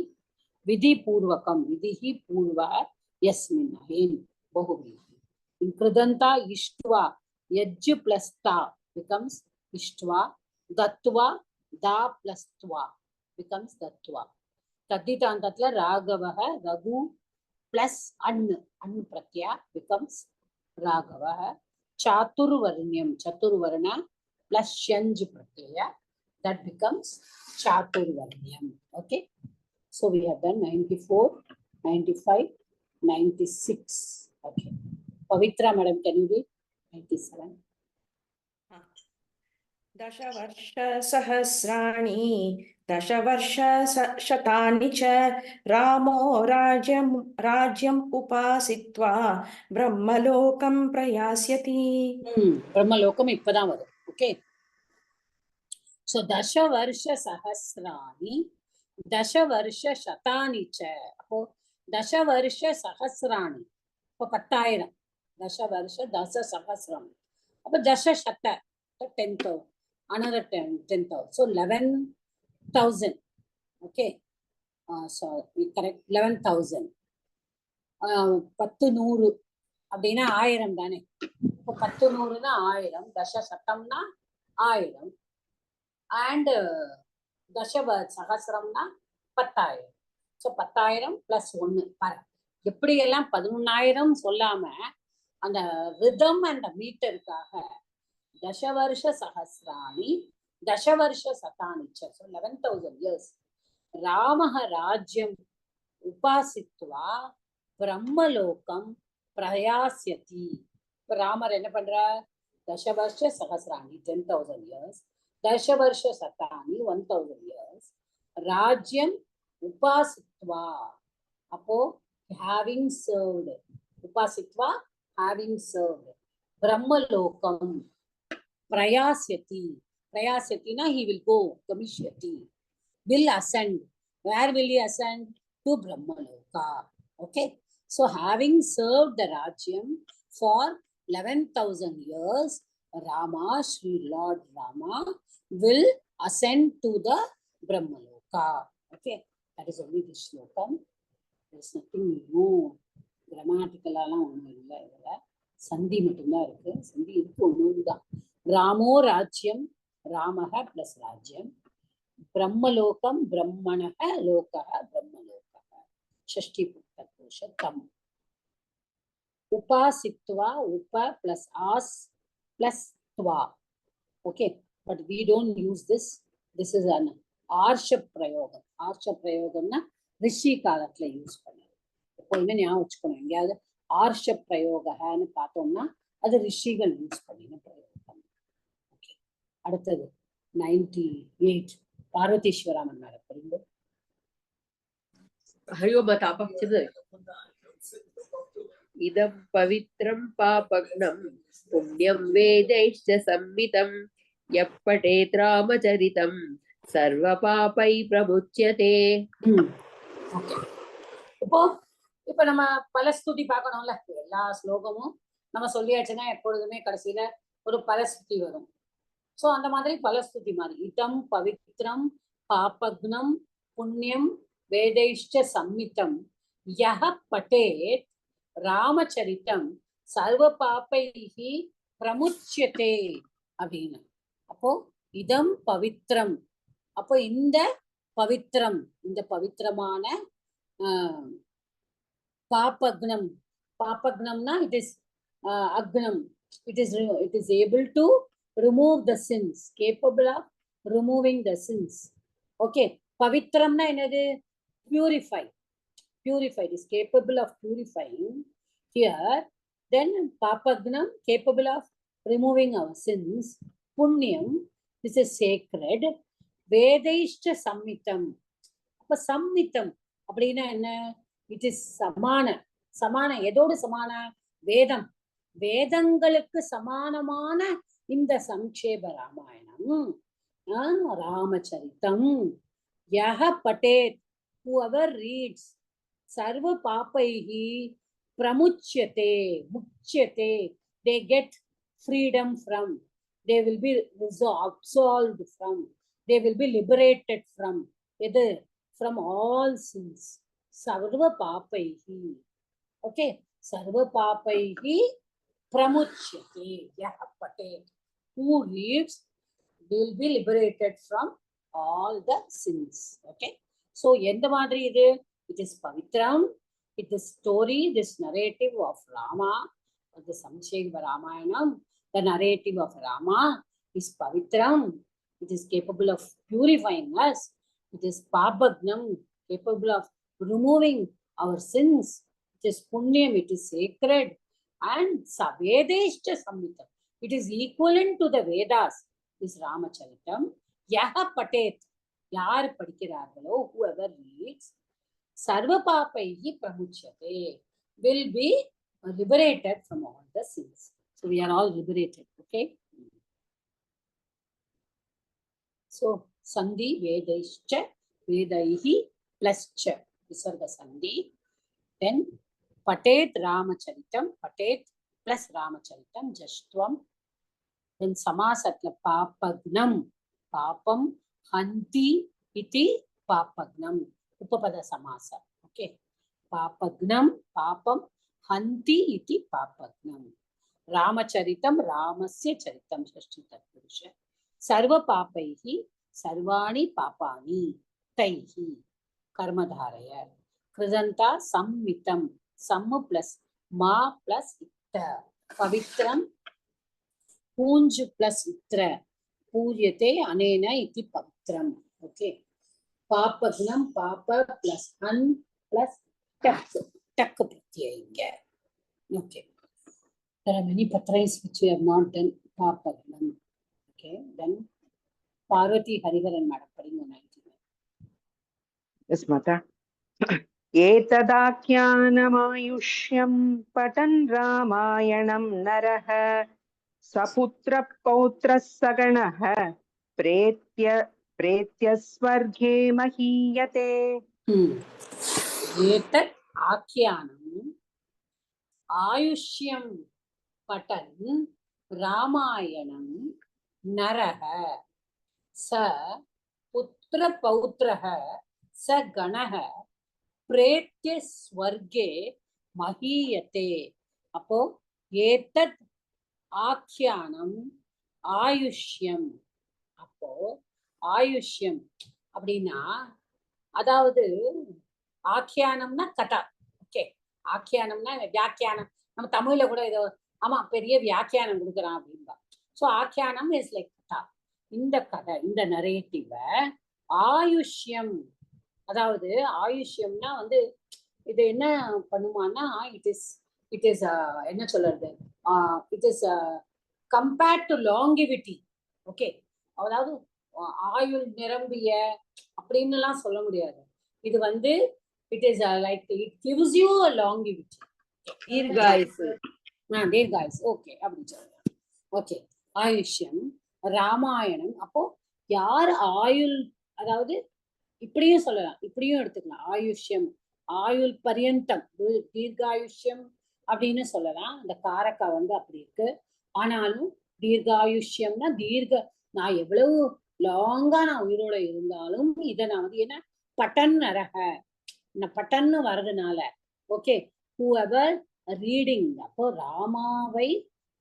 विधिपूर्वकं विधिः पूर्वः यस्मिन् अहेन् बहुव्रीहि. In Kridanta ishtva, yajj plus ta becomes ishtva. Dattva, da plus tva becomes dattva. Tadditantatla Ragavaha, Raghu plus an pratyaya becomes Ragavaha. Chaturvarnyam, Chaturvarna plus shanj pratyaya, that becomes Chaturvarnyam. Okay, so we have done 94, 95, 96. Okay, Pavitra madam, can you read 97? दशवर्षसहस्राणि दशवर्षशतानि च रामो राज्यम् उपासित्वा ब्रह्मलोकं प्रयास्यति. ब्रह्मलोकम இப்பதான் வரும். Okay, so dashavarša sahasrani dashavarša shatani cha. அப்போ dashavarša sahasrani அப்போ 10,000, dashavarša dasa sahasram. அப்போ dasha shata 10,000, another 10,000, so 11,000. Okay, so we correct 11,000. 10,100 அப்படின்னா 1000 தானே. இப்போ 10,100னா 1000, தச சத்தம்னா 1000 and தசவ சகசிரம்னா 10,000. ஸோ 10,000 + 1. எப்படி எல்லாம் 11,000 சொல்லாம அந்த ரிதம் அண்ட் மீட்டருக்காக தசவர்ஷ சஹஸ்ராணி தசவர்ஷ சதானி ஸோ 11,000 years ராமஹ ராஜ்யம் உபாசித்வா பிரம்மலோகம் பிரயாஸ்யதி. இப்ப ராமர் என்ன பண்றார்? தசவர்ஷ சகசிராணி 10,000 years, தசவர்ஷ சதானி 1,000 years, ராஜ்யம் உபாசித்வா, அப்போ having served, உபாசித்வா having served, பிரம்மலோகம் prayasyati, prayasyati he will go, gamishyati, will ascend. Where will he ascend? To Brahmaloka. Okay, so having served the Rajyam for 11,000 years, Rama, Sri Lord Rama, will ascend to the Brahmaloka. Okay, that is only this slokam. There is nothing new. Grammatical சந்தி மட்டும்தான் இருக்கு. சந்தி இருக்கு ஒண்ணுதான். ராமோ ராஜ்யம், ராமஹ plus ராஜ்யம், பிரம்மலோகம் பிரம்மணஹ லோகஹ பிரம்மலோகஹ, ஷஷ்டி புத்தகோஷ தம். உபாசித்வா, உப பிளஸ் ஆஸ் பிளஸ் துவா. Okay, but we don't use this. This is an Arsha பிரயோகம். ஆர்ஷ பிரயோகம்னா ரிஷி காலத்துல யூஸ் பண்ணது. எப்போதுமே ஞாபகம் வச்சுக்கணும். எங்கேயாவது ஆர்ஷ பிரயோகன்னு பார்த்தோம்னா அது ரிஷிகள் யூஸ் பண்ணின பிரயோகம். ஓகே, அடுத்தது 98 பார்வதீஸ்வராமன் மேடம். हरिओमतापक्षिद् इदं पवित्रं पापघ्नं पुण्यं वेदैश्च संमितं यः पठेत् रामचरितं सर्वपापै प्रमुच्यते. இப்ப நம்ம பலஸ்துதி பார்க்கணும்ல. எல்லா ஸ்லோகமும் நம்ம சொல்லியாச்சுன்னா எப்பொழுதுமே கடைசியில ஒரு பலஸ்துதி வரும். சோ அந்த மாதிரி பலஸ்துதி மாதிரி இதம் பவித்ரம் பாபக்னம் புண்ணியம் வேதைஷ்ட சம்மிதம் யஹ பட்டேத் ராமச்சரித்தம் சர்வ பாபைஹி பிரமுச்யதே அப்படின்னு. அப்போ இதம் பவித்ரம், அப்போ இந்த பவித்ரம், இந்த பவித்திரமான பாபக்னம். பாபக்னம்னா it is agnam, it is able to remove the sins, capable of removing the sins. Okay, pavitramna enadu? Purify, purified, is capable of purifying. Here then papagnam, capable of removing our sins. Punyam, this is sacred. Vedaishcha sammitam, அப்ப சம்மித்தம் அப்படின்னா என்ன? It is சமான. சமான எதோடு சமான? வேதம். வேதங்களுக்கு சமானமான இந்த சம்க்ஷேப Ramayanam ராமச்சரித்தம். யஹ பட்டேத், whoever reads, சர்வ பாபைஹி பிரமுச்யதே, முச்யதே, they get freedom from, they will be absolved from, they will be liberated from, எது? From all sins. Sarva papaihi. Okay, sarva papaihi pramuchyate. Yaha patet, who reads will be liberated from all the sins. Okay, so endha madri idu? It is pavitram. It is story, this narrative of Rama, the Samsheva Ramayanam. The narrative of Rama is pavitram. It is capable of purifying us. It is papagnam, capable of removing our sins. It is punyam, it is sacred. And Vedeshcha Samhitam, it is equivalent to the Vedas, this Ramacharitam. Yaha patet, yaar padikirargalo, whoever reads, sarva papaihi pramuchyate, will be liberated from all the sins. So we are all liberated. Okay, so sandhi vedaischa, vedaihi plus cha, visarga sandhi. Then patet ramacharitam, patet plus ramacharitam, jashtvam. Then samasatla papagnam, papam hanti iti papagnam, upapada samasa. Okay, papagnam, papam hanti iti papagnam. Ramacharitam, ramasya charitam, shashti tatpurusha. Sarva papaihi, sarvani papani, taihi, karmadharaya. Krizanta sammitam, sammu plus ma plus itta. Pavitram, punj plus itra. Puryate anena iti pavitram. Okay. Papagnam, papa plus han plus tak. Tak pratyaya. Okay. There are many patrais which we have not done. Papagnam. Okay, then Parvati Hariharan madam padinga 99. Yes, Mata. एतदाख्यानमायुष्यं पठन् रामायणं नरः सपुत्रः पौत्रः सगणः प्रेत्य स्वर्गे महीयते. एतत् आख्यानम् आयुष्यं पठन् रामायणं नरः स पुत्रपौत्रः स गणः प्रेत्य स्वर्गे महीयते. அப்போ ஏதத் ஆக்கியானம் ஆயுஷ்யம். அப்போ ஆயுஷ்யம் அப்படின்னா அதாவது ஆக்கியானம்னா கதா. ஓகே, ஆக்கியானம்னா வியாக்கியானம். நம்ம தமிழ்ல கூட இதை ஆமா பெரிய வியாக்கியானம் கொடுக்குறான் அப்படின்பா. ஸோ ஆக்கியானம் இஸ் லைக் கதா. இந்த கதை, இந்த நரேட்டிவ ஆயுஷ்யம், அதாவது ஆயுஷ்யம்னா வந்து இது என்ன பண்ணுமான்னா இட் இஸ் என்ன சொல்றது, it is compared to longevity. Okay, அதாவது ஆயுள் நிரம்பிய அப்படின்னு எல்லாம் சொல்ல முடியாது. இது வந்து it is like it gives you a longevity. தீர்காயுசு. தீர்காயுசு. ஓகே, அப்படின்னு சொல்றாங்க. ஓகே, ஆயுஷ்யம் ராமாயணம். அப்போ யார் ஆயுள், அதாவது இப்படியும் சொல்லலாம், இப்படியும் எடுத்துக்கலாம். ஆயுஷ்யம் ஆயுள் பரியந்தம், தீர்காயுஷ்யம் அப்படின்னு சொல்லலாம். அந்த காரக்கா வந்து அப்படி இருக்கு. ஆனாலும் தீர்காயுஷ்யம்னா நான் எவ்வளவு லாங்கா நான் உயிரோட இருந்தாலும் இதை நான் வந்து என்ன பட்டன் நரக, பட்டன்னு வர்றதுனால ஓகே whoever reading, அப்போ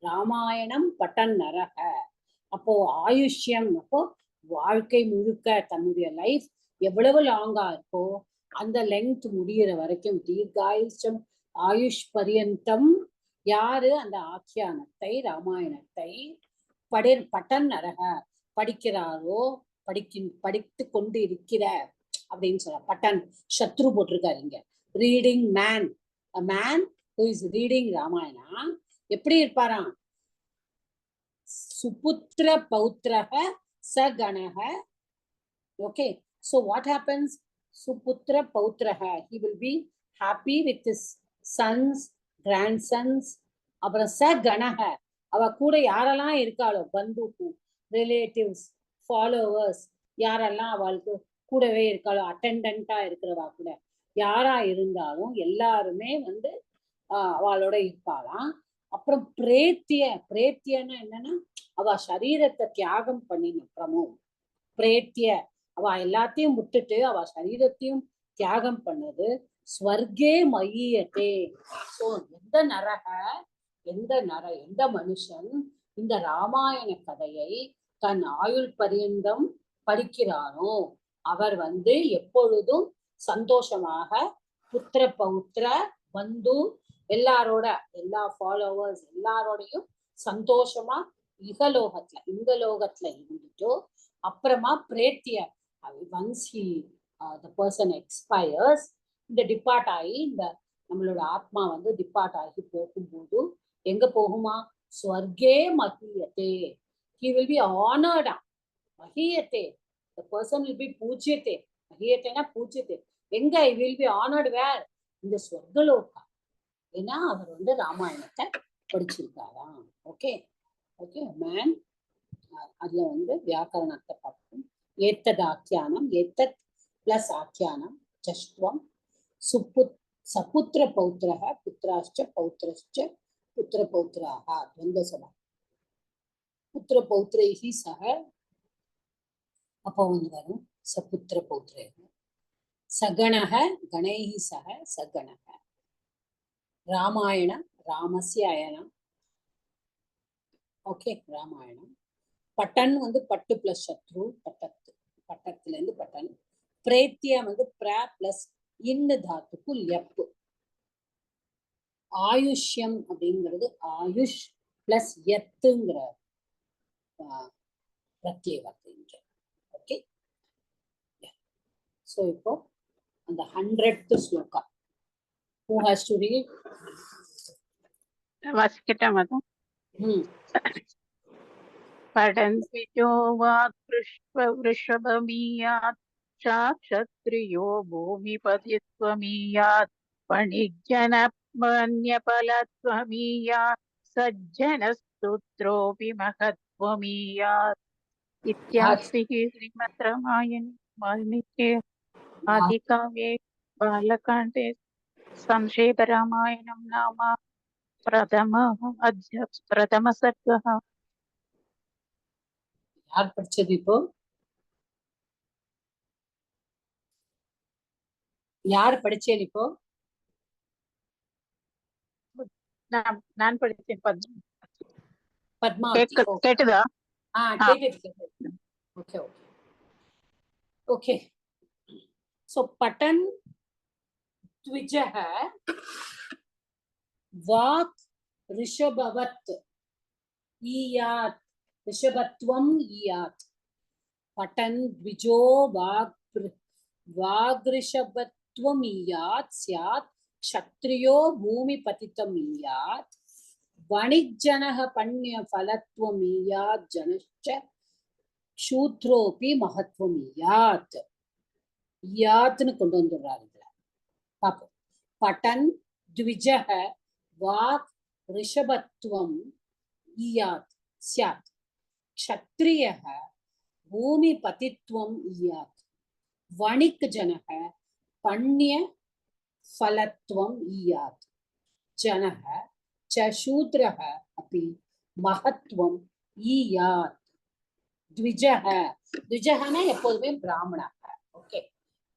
ராமாயணம் பட்டன் நரக. அப்போ ஆயுஷ்யம், அப்போ வாழ்க்கை முழுக்க தன்னுடைய லைஃப் எவ்வளவு லாங்கா இருக்கோ அந்த லெங்த் முடிகிற வரைக்கும் தீர்காயுஷ்யம் ஆயுஷ் பரியந்தம் யாரு அந்த ஆக்கியானத்தை ராமாயணத்தை பட்டன் நரக படிக்கிறாரோ, படித்து கொண்டு இருக்கிற அப்படின்னு சொல்ல. பட்டன் சத்ரு போட்டிருக்காரு இங்க. Reading man, a man who is reading Ramayana எப்படி இருப்பாராம்? சுபுத்திர பௌத்திரக சகணக. Okay, so what happens? சுபுத்திர பௌத்திரக, he will be happy with his sons, grandsons. அப்புறம் சகணக, அவ கூட யாரெல்லாம் இருக்காளோ, பந்து, ரிலேட்டிவ்ஸ், ஃபாலோவர்ஸ், யாரெல்லாம் அவளுக்கு கூடவே இருக்காளோ, அட்டெண்டண்டா இருக்கிறவா கூட யாரா இருந்தாலும் எல்லாருமே வந்து அவளோட இருப்பாளாம். அப்புறம் பிரேத்தியன்னா என்னன்னா அவ சரீரத்தை தியாகம் பண்ணின அப்புறமும் பிரேத்திய அவ எல்லாத்தையும் விட்டுட்டு அவ சரீரத்தையும் தியாகம் பண்ணது ஸ்வர்கே மயீயத்தே. ஸோ எந்த மனுஷன் இந்த ராமாயண கதையை தன் ஆயுள் பரியந்தம் படிக்கிறானோ அவர் வந்து எப்பொழுதும் சந்தோஷமாக புத்திர பௌத்திர பந்து எல்லாரோட, எல்லா ஃபாலோவர்ஸ் எல்லாரோடையும் சந்தோஷமா இகலோகத்துல இந்த லோகத்துல இருந்துட்டு அப்புறமா பிரேத்திய ஒன்ஸ் the person expires, இந்த டிபார்ட் ஆகி இந்த நம்மளோட ஆத்மா வந்து டிபார்ட் ஆகி போகும்போது எங்க போகுமா? ஸ்வர்கே மஹீயத்தே. he will be honored. மஹீயத்தே, the person will be பூஜ்யத்தே. மஹீயத்தேனா பூஜ்யத்தே. எங்க he will be honored where? இந்த ஸ்வர்கலோகா. ஏன்னா அவர் வந்து ராமாயணத்தை படிச்சிருக்காராம். Okay okay man. அதுல வந்து வியாக்கரணத்தை பார்ப்போம். ஏத்தத் ஆக்கியானம், ஏத்தத் பிளஸ் ஆக்கியானம் சஷ்டுவம். சபுத்திர பௌத்திரக புத்திராஷ்ச பௌத்திரஷ்ச புத்திர பௌத்திராக துவந்தசபா புத்திர பௌத்திரைஹி சக. அப்போ வந்து வரும் சபுத்திர பௌத்திரேக சகணக கணைஹி சக சகணக. ராமாயண ராமஸ்ய அயனம். ஓகே, ராமாயணம். பட்டன் வந்து பட்டு பிளஸ் சத்ரு, பட்டத்துல இருந்து பட்டன். பிரேத்திய வந்து பிர பிளஸ் இன்னு தாத்துக்கு லெப்பு. ஆயுஷ்யம் அப்படிங்கிறது ஆயுஷ் பிளஸ் எத்துங்கிற பிரத்யேகத்தை. ஓகே, ஸோ இப்போ அந்த 100th shloka. Who has to read? वासिकटा माता पठन्त्विजो वृषभमीयात् क्षत्रियो भूमिपतित्वमीयात् वणिज्जनमन्यफलत्वमीयात् सज्जनस्तुत्रोऽपि महत्त्वमीयात् इत्यास्ति श्रीमद् रामायणे वाल्मीकि आदिकाव्ये बालकाण्डे संक्षेपरामायणं नाम प्रथम सर्गः। யார் படிச்சது இப்போ? யார் படிச்சேன் இப்போ? நான் படிச்சேன். பத்மாவதி. கேட்டுதா? கேட்டுது. Okay okay okay. சோ பட்டன் த்விஜஹ வாக் ரிஷபவத் ஈயாத் ரிஷபத்வம் ஈயாத். பட்டன் த்விஜோ வாக்ரிஷபத்வம் ஈயாத் ஸ்யாத் க்ஷத்ரியோ பூமிபதிதம் ஈயாத் வணிஜ்ஜனः பண்யஃபலத்வம் ஈயாத் ஜனश्च க்ஷூத்ரோபி மகத்வம் ஈயாத். ஈயாத்னு கொண்டு வந்துடுறாரு இதுல. பாப்போம். பட்டன் த்விஜஹ வாக் ரிஷபத்வம் ஈயாத் ஸ்யாத் க்ஷத்ரியः பூமிபதித்வம் ஈயாத் வணிக் ஜனः பண்ய ஃபலத்வம் ஈயாத் ஜனः च शूद्रः अपि महत्वम ஈயாத். த்விஜஹ, த்விஜஹனா எப்போதுமே பிராமணஹ. ஓகே,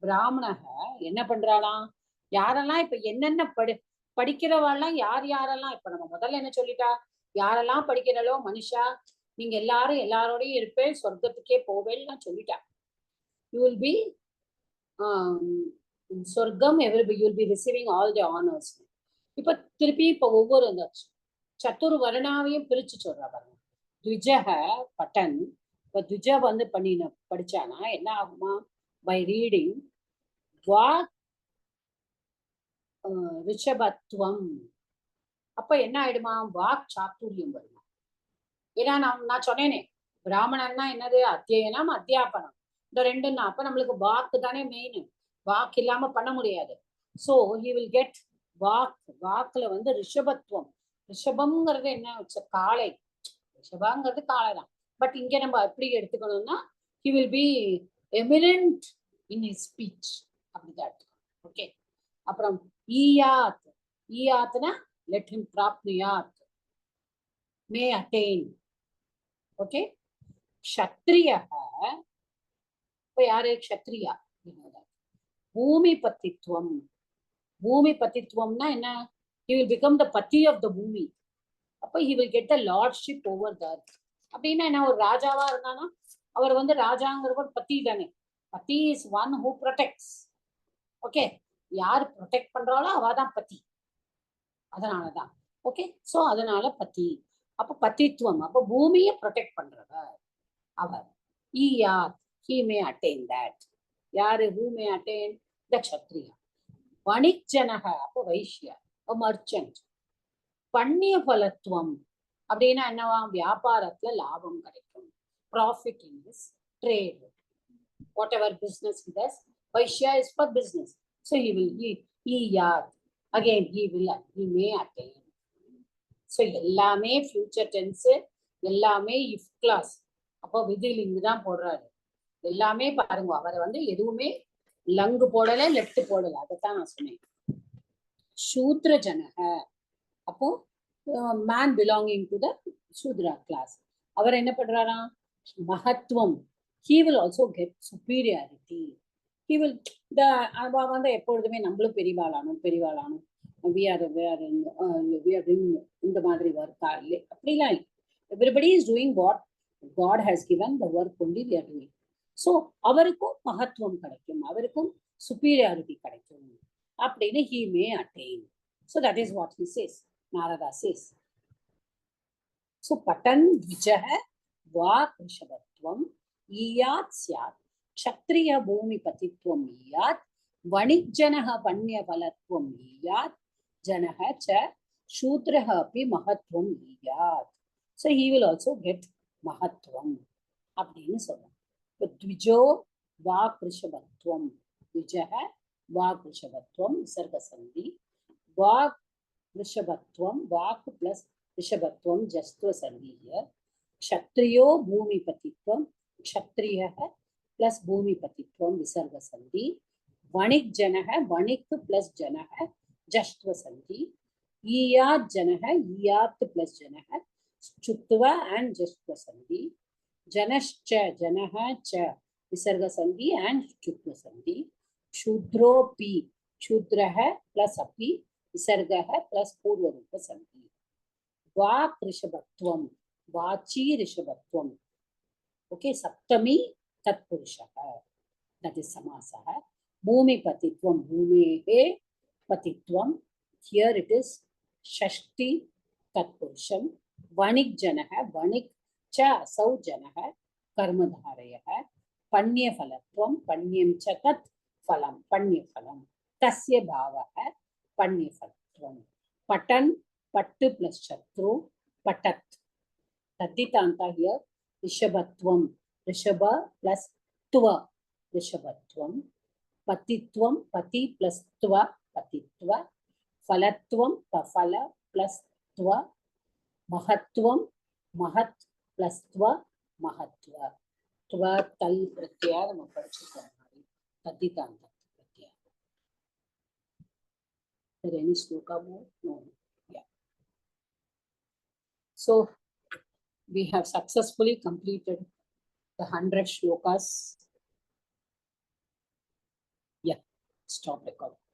பிராமணஹ என்ன பண்றாளாம்? யாரெல்லாம் இப்ப என்னென்ன படிக்கிறவாள்லாம் யாரெல்லாம் இப்ப நம்ம முதல்ல என்ன சொல்லிட்டா, யாரெல்லாம் படிக்கிறாளோ மனுஷா நீங்க எல்லாரும் எல்லாரோடையும் இருப்பேன், சொர்க்கத்துக்கே போவேன்னு சொல்லிட்டா. யூ வில் பி சொர்க்கம், you will be receiving all the honours. இப்ப திருப்பி இப்ப ஒவ்வொரு சத்துரு வர்ணாவையும் பிரிச்சு சொல்றா பாருங்க. த்விஜஹ பட்டன். இப்ப த்விஜ வந்து படிச்சானா என்ன ஆகுமா? பை ரீடிங் வாக் ரிஷபத்வம். அப்ப என்ன ஆயிடுமா? வாக் சாத்துரியம் வருமா? ஏன்னா நான் சொன்னேனே, பிராமணன்னா என்னது? அத்தியனம் அத்தியாபனம், இந்த ரெண்டும் தான். அப்ப நம்மளுக்கு வாக்கு தானே மெயின். வாக்கு இல்லாம பண்ண முடியாது. சோ he will get வாக்குல வந்து ரிஷபத்துவம். ரிஷபம்ங்கிறது என்ன? காளை. ரிஷபாங்கிறது காளை தான். பட் இங்க நம்ம எப்படி எடுத்துக்கணும்னா he will be eminent in his speech, அப்படிதான் எடுத்துக்கணும். ஓகே. அப்புறம் ஈயாத். ஈயாத்னா let him prapnuyat, may attain. Okay. க்ஷத்ரியஹ, இப்ப யாரு? க்ஷத்ரியா. பூமிபதித்வம். பூமிபதித்வம்னா என்ன? he will become the pati of the பூமி. அப்ப he will get the lordship over the earth. அப்படின்னா என்ன? ஒரு ராஜாவா இருந்தானா அவர் வந்து ராஜாங்கிறவர் பத்தி தானே. பத்தி is one who protects. Okay, யார் ப்ரொடெக்ட் பண்றாளோ அவதான் பத்தி. அதனாலதான். ஓகே, சோ அதனால பத்தி. அப்ப பத்தித்துவம், அப்ப பூமியை ப்ரொடெக்ட் பண்றவர் அவர். ஈயாத், he may attain that. யாரு? who may attain? the kshatriya. வணிஜனக, அப்ப வைஷ்ய, a merchant. பண்ய பலத்துவம் அப்படின்னா என்னவா? வியாபாரத்துல லாபம் கிடைக்கும். Profit in his trade, whatever business he does. Vaishya is for business. So he will ஈயாத். again he may attain. So எல்லாமே future tense, எல்லாமே if class. அப்போ விதிலிங்கு தான் போடுறாரு. எல்லாமே பாருங்க, அவரை வந்து எதுவுமே லங்கு போடல, லெட்டு போடல. அதைத்தான் நான் சொன்னேன். சூத்ர ஜனக, அப்போ man belonging to the Shudra class. அவர் என்ன பண்றாராம்? மகத்துவம். he will also get superiority. he will வந்து எப்பொழுதுமே நம்மளும் பெரிவாளானும் we are இந்த மாதிரி ஒர்க்கா இல்லை, அப்படிலாம் இல்லை. everybody is doing what God has given, the work only we are doing. so அவருக்கும் மகத்துவம் கிடைக்கும், அவருக்கும் superiority கிடைக்கும் அப்படின்னு he may attain. so that is what he says, Narada says. so patan dvijaha vak rishabhatvam iyat syat kshatriya bhumi patitvam iyat vanijjanaha panya palatvam iyat janaha cha Shudraha api mahatvam iyat. So he will also get mahatvam. அப்படின்னு சொல்றோம். இப்போ த்விஜோ walk ரிஷபத்வம். த்விஜः walk ரிஷபத்வம் விசர்க சந்தி. Walk ரிஷபத்வம் walk plus ரிஷபத்வம் ஜஸ்துவ சந்தி. க்ஷத்ரியோ பூமிபதித்வம் க்ஷத்ரியः plus भूमिपतित्वं विसर्ग संधि. वणिक जनः वणिक plus जनः जष्ट्व संधि. ईयात् जनः ईयात् प्लस जनः चुत्व एंड जष्ट्व संधि. जनश्च जनः च विसर्ग संधि एंड चुत्व संधि. शूद्रोपि शूद्रः प्लस अपि विसर्गः प्लस पूर्वरूप संधि. वाक् ऋषभत्वं वाची ऋषभत्वं. ओके, सप्तमी तत्पुरुषः, that is समासः. भूमिपतित्वं भूमेः पतित्वं, here it is षष्ठी तत्पुरुषं. वणिक् जनः वणिक् च असौ जनः कर्मधारयः. पण्यफलत्वं पण्यं च तत् फलं पण्यफलं तस्य भावः पण्यफलत्वं. पठन् पट् प्लस शत्रु पठत्. तद्धितान्ता here ऋषभत्वं ऋषभ प्लस त्व ऋषभत्वं. पतित्वं पति प्लस त्व पतित्व. फलत्वं फल प्लस त्व. महत्वं महत् प्लस त्व महत्व. त्व तल प्रत्यय நம்ம படிச்சிருக்கோம். तद्धितान्त प्रत्यय. Is there any shloka more? No. Yeah. So we have successfully completed the 100 shlokas. Yeah, stop recording.